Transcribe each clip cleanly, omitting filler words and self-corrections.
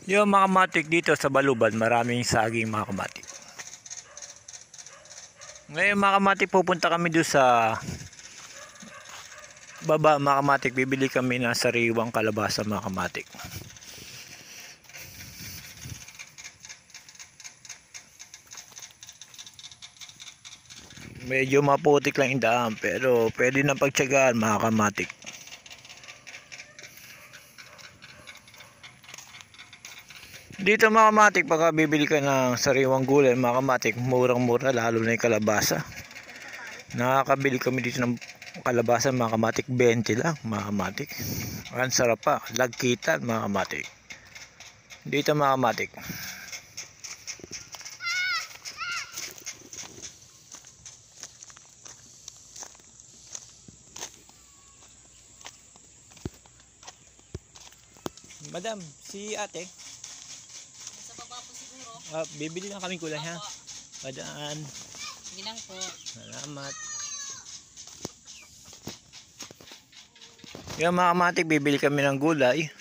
Yung mga kamatik dito sa Baluban, maraming saging mga kamatik. Ngayon mga kamatik, pupunta kami doon sa baba mga kamatik. Bibili kami ng sariwang kalabasa mga kamatik. Medyo maputik lang yung daan, pero pwede na pagtyagaan mga kamatik. Dito mga kamatik, pagka bibili ka ng sariwang gulay mga kamatik, murang-mura, lalo na yung kalabasa. Nakakabili kami dito ng kalabasa mga kamatik, 20 lang mga kamatik. Ang sarap pa, lagkitan mga kamatik. Dito mga kamatik. Madam, si ate. Sa baba po siguro. Bibili lang kami gulay ha. Padaan. Sige lang po. Salamat. Yung mga kamatik, bibili kami ng gulay.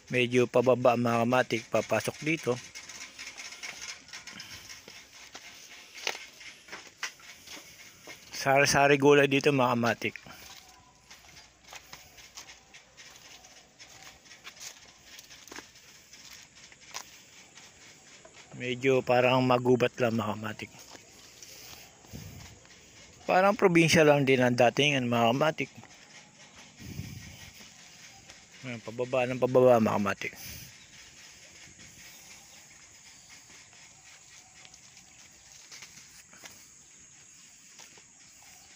Medyo pababa mga kamatik, papasok dito. Sari-sari gulay dito mga kamatik. Medyo parang magubat lang mga kamatik. Parang probinsya lang din ang datingan mga kamatik. Pababa ng pababa mga kamatik.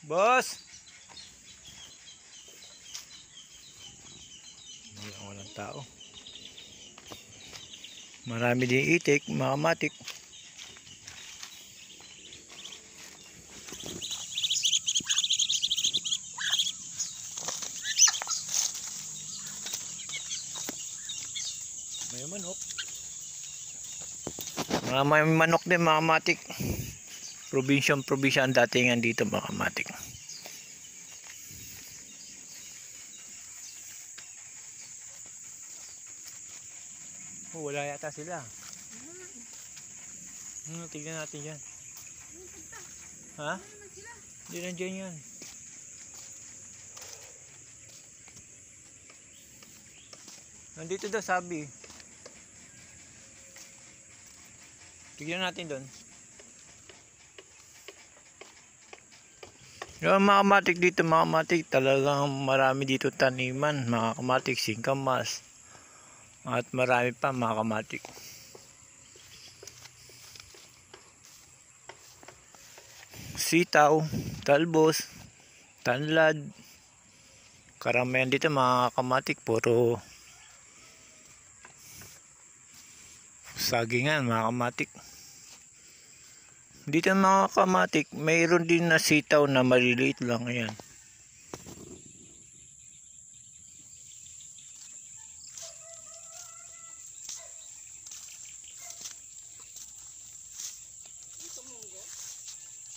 Boss! Walang tao. Marami din itik mga kamatik. May manok. May manok din mga kamatik. Probinsya ang datingan dito mga kamatik. Wala yata sila. Tignan natin yan. Ha? Hindi nandiyan yan. Nandito daw sabi. Tignan natin doon. Yung mga kamatik dito mga kamatik, talagang marami dito taniman mga kamatik, singkamas. At marami pa mga kamatik. Sitaw, talbos, tanlad. Karamihan dito mga kamatik, puro sagingan mga kamatik. Dito mga kamatik, mayroon din na sitaw na maliliit lang. Ayan.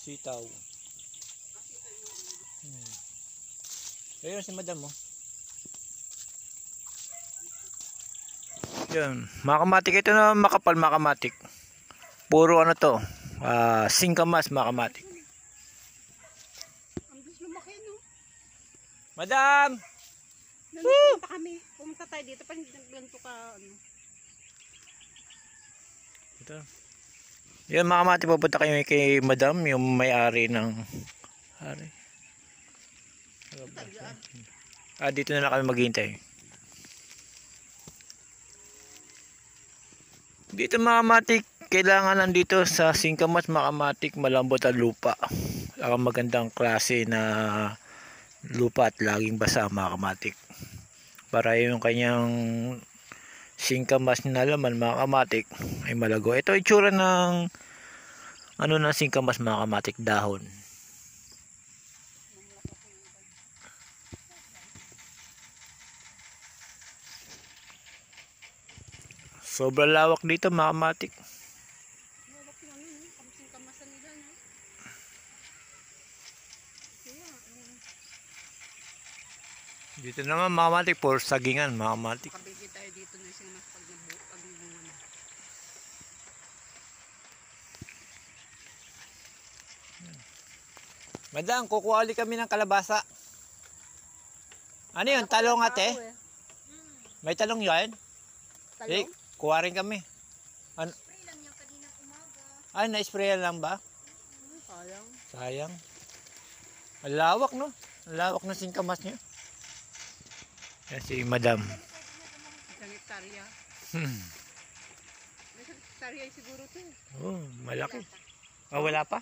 Sitaw. Ayun si madam mo. Yan, mga kamatik, ito na makapal mga kamatik. Puro ano to, singkamas mga kamatik. Ang gusto lumaki no. Madam! Pumunta kami. Pumunta tayo dito. Pag ganito ka ano. Ito. Yan mga kamatik, pupunta kayo kay madam, yung may-ari ng dito na lang kami maghihintay. Dito mga kamatik, kailangan nandito sa singkamas mga kamatik, malambot ang lupa. Ang magandang klase na lupa at laging basa mga kamatik. Para yung kanyang singkamas na laman mga kamatik ay malago. Ito ay itsura ng ano na singkamas mga kamatik, dahon. Sobrang lawak dito mga kamatik. Lawak na ano. Kamsing kamasan nila no. Dito naman mga kamatik, for sagingan mga kamatik. Kabigit tayo dito ng singkamas pag nabuo. Madam, kukuha ulit kami ng kalabasa. Ano yun? Talong ate? May talong yan? Eh, Talong? kuha rin kami. Ano? Spray lang yan kaninang umaga. Ay, na-sprayan lang ba? Sayang. Sayang. Ang lawak, no? Ang lawak na singkamas niya. Yan si madam. Isang hektarya. Hmm. Isang hektarya siguro ito. Oh, malaki. Ah, wala pa?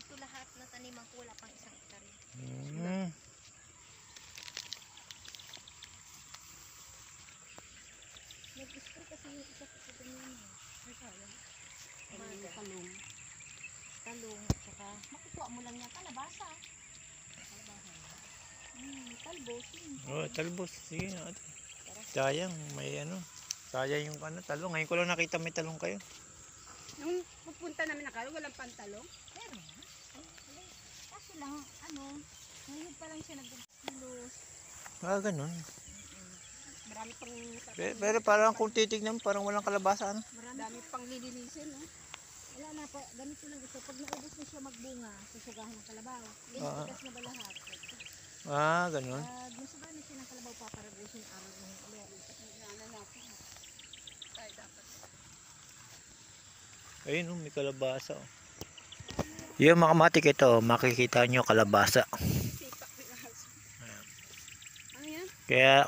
Ito lahat na taniman ko wala pang isang hektarya. Hmm. Nag-spray kasi yung isa sa taniman. Ay, sayang. Talong. Talong, tsaka makukuha mo lang yan kalabasa. Talbos. Oh, talbos. Sige na ate. Sayang, may ano. Sayang yung ano, talong. Ngayon ko lang nakita may talong kayo. Nung pupunta namin na kayo, walang pantalong. Pero kaso lang, ngayon pa lang siya nag-kilos. Ah, ganun. Marami pang Pero parang kung titignan, parang walang kalabasa, ano? dami pang lilinisin, no? Wala na, ganito lang ito. Pag naubos na siya magbunga, susugahan ng kalabaw. Ah. Iniigas na ba lahat? Ah, ganun. Pag nasugahan na siya ng kalabaw, paparagusin araw ng ulit. Ay, dapat. Ayun, oh, may kalabasa. Oh. Yung mga matik ito, makikita nyo kalabasa. Sipak din ahas. Ano yan?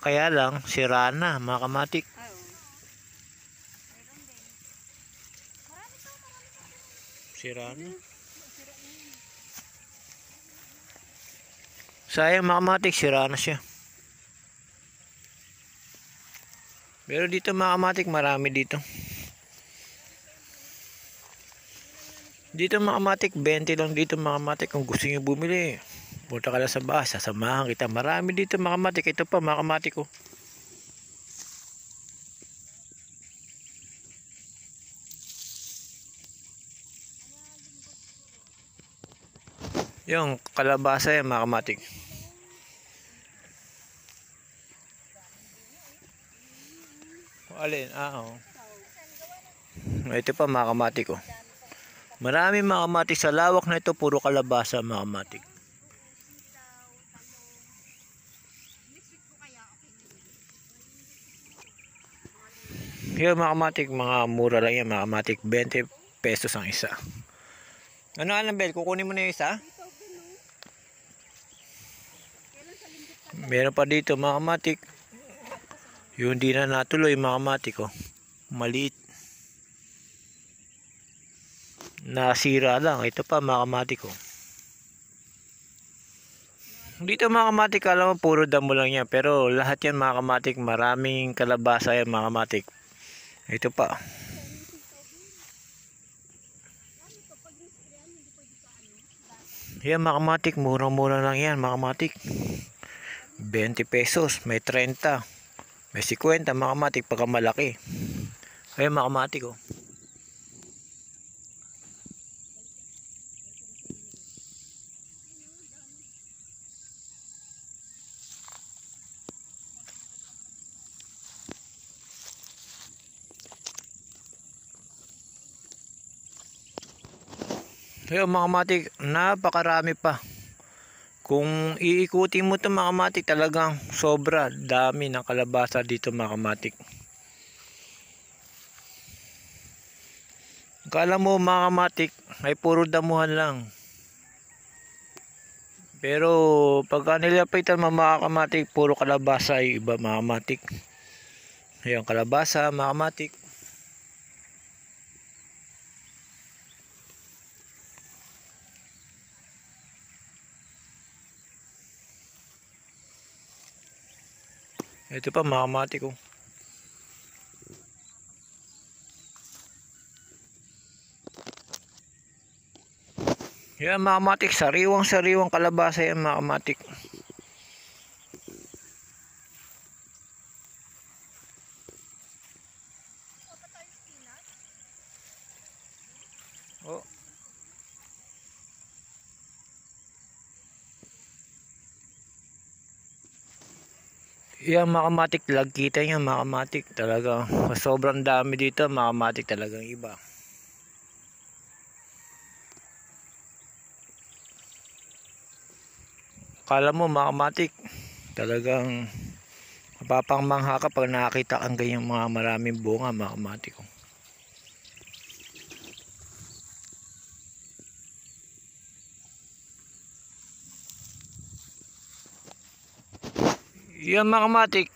Kaya lang, sira na, mga kamatik. Ay, oh. Sira na. Sayang mga kamatik, sira na siya. Pero dito mga kamatik, marami dito. Dito mga kamatik, 20 lang dito mga kamatik. Kung gusto nyo bumili, punta ka lang sa bahay, sasamahan kita. Marami dito mga kamatik. Ito pa mga kamatik ko. Yung kalabasa yan mga kamatik. Alin? Ah, oh. Ito pa mga kamatik ko. Marami mga kamatik sa lawak na ito, puro kalabasa mga kamatik. Yung mga kamatik, mga mura lang yan mga kamatik, 20 pesos ang isa. Ano Annabel, kukunin mo na yung isa? Meron pa dito mga kamatik. Yung hindi na natuloy mga kamatik ko. Maliit. Nasira lang. Ito pa mga kamatik ko. Dito mga kamatik, alam mo puro damo lang yan. Pero lahat yan mga kamatik, maraming kalabasa yan mga kamatik. Ito pa. Yan mga kamatik, murang-mura lang yan mga kamatik. 20 pesos, may 30. May 50 mga kamatik pagka malaki. Ayun mga kamatik oh. Ayun mga kamatik, napakarami pa. Kung iikutin mo ito mga kamatik, talagang sobra dami ng kalabasa dito mga kamatik. Kala mo mga kamatik ay puro damuhan lang. Pero pagka nilapitan mga kamatik, puro kalabasa ay iba mga kamatik. Ayun kalabasa mga kamatik. Ito pa mga kamatik oh. Yan mga kamatik, sariwang kalabasa yan mga kamatik. Oh. Yan mga kamatik, lagkita nyo mga kamatik. Talaga, sobrang dami dito mga kamatik, talagang iba. Akala mo mga kamatik, talagang mapapangmangha ka pag nakakita kang ganyang mga maraming bunga mga kamatik. Yan mga kamatik,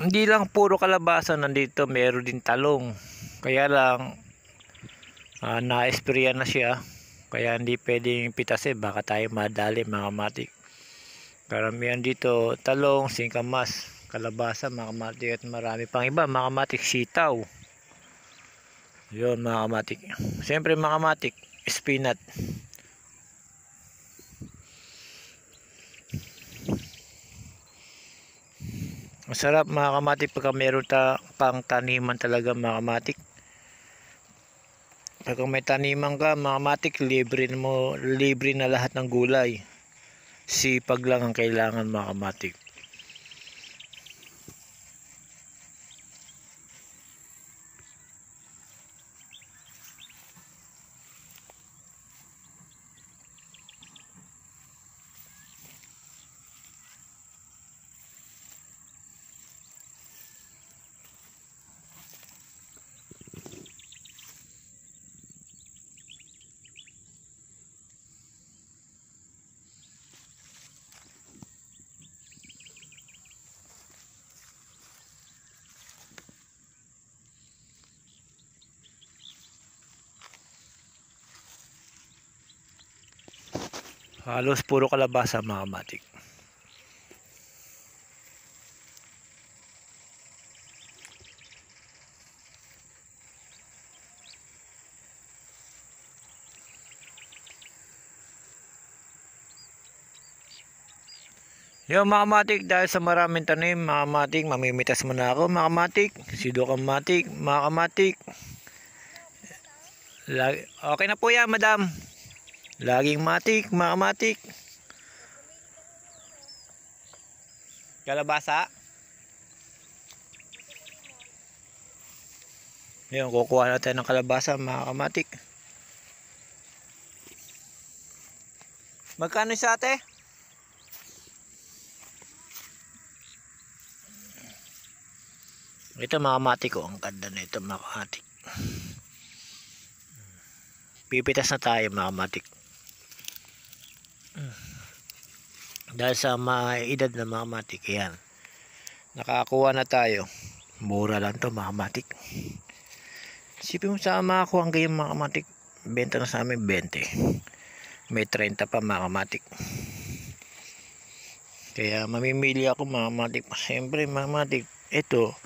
hindi lang puro kalabasa nandito, meron din talong. Kaya lang na-sprayan na siya, kaya hindi pwedeng pitasin, baka tayo madali mga kamatik. Karamihan dito talong, singkamas, kalabasa mga kamatik, at marami pang iba mga kamatik, sitaw. Yun mga kamatik. Siyempre mga kamatik, spinach. Masarap mga kamatik pagka meron pang taniman talaga mga kamatik. Pag may taniman ka mga kamatik, libre na lahat ng gulay. Sipag lang ang kailangan mga kamatik. Halos puro kalabasa mga kamatik. Yung mga kamatik, dahil sa maraming tanim mga kamatik, mamimitas muna ako mga kamatik. Sido kamatik mga kamatik. Okay na po yan madam. Laging matik mga kamatik. Kalabasa. Yan, kukuha natin ng kalabasa mga kamatik. Magkano sa ate? Ito mga kamatik ko, ang ganda na ito mga kamatik. Pipitas na tayo mga kamatik. Dahil sa edad na mga kamatik, yan, nakakuha na tayo. Mura lang to mga kamatik. Isipin mo sa makakuha ang ganyan mga kamatik, benta na sa amin 20, may 30 pa mga kamatik. Kaya mamimili ako mga kamatik. Siyempre mga kamatik, ito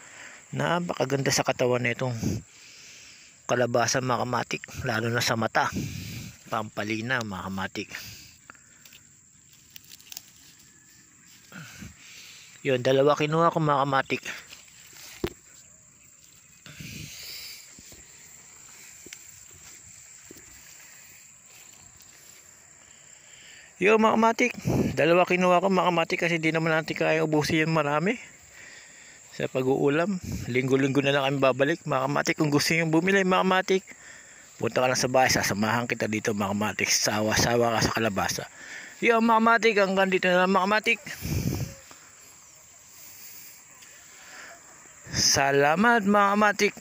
napakaganda sa katawan na itong kalabasa mga kamatik, lalo na sa mata, pampalina mga kamatik. Yun, dalawa kinuha ko mga kamatik. Yun mga kamatik, dalawa kinuha ko mga kamatik, kasi di naman natin kaya ubusin yung marami sa pag-uulam. Linggo-linggo na lang kami babalik mga kamatik. Kung gusto nyo bumili mga kamatik, punta ka lang sa bahay, sasamahan kita dito mga kamatik. Sawa-sawa ka sa kalabasa. Yun mga kamatik, hanggang dito na lang mga kamatik. Salamat mga kamatik.